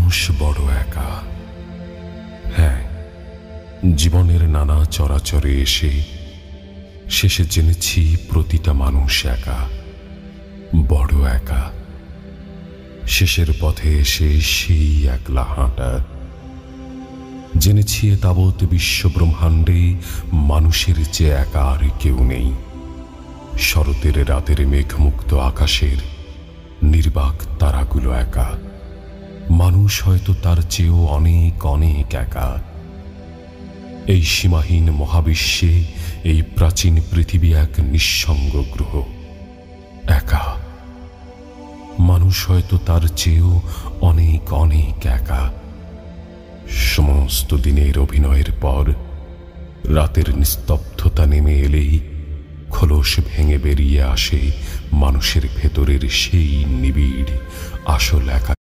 মানুষ বড় একা। হ্যাঁ, জীবনের নানা চরাচরে এসে শেষে জেনেছি প্রতিটা মানুষ একা, বড় একা। শেষের পথে এসে সেই একলা হাঁটা। জেনেছি তাবৎ বিশ্ব ব্রহ্মাণ্ডে মানুষের চেয়ে একা আর কেউ নেই। শরতের রাতের মেঘমুক্ত আকাশের নির্বাক তারাগুলো একা। মানুষ হয়তো তার চেয়েও অনেক অনেক একা। এই সীমাহীন মহাবিশ্বে এই প্রাচীন পৃথিবী এক নিঃসঙ্গ গ্রহ, একা। মানুষ হয়তো তার চেয়েও অনেক অনেক একা। সমস্ত দিনের অভিনয়ের পর রাতের নিস্তব্ধতা নেমে এলেই খোলস ভেঙে বেরিয়ে আসে মানুষের ভেতরের সেই নিবিড় আসল একা।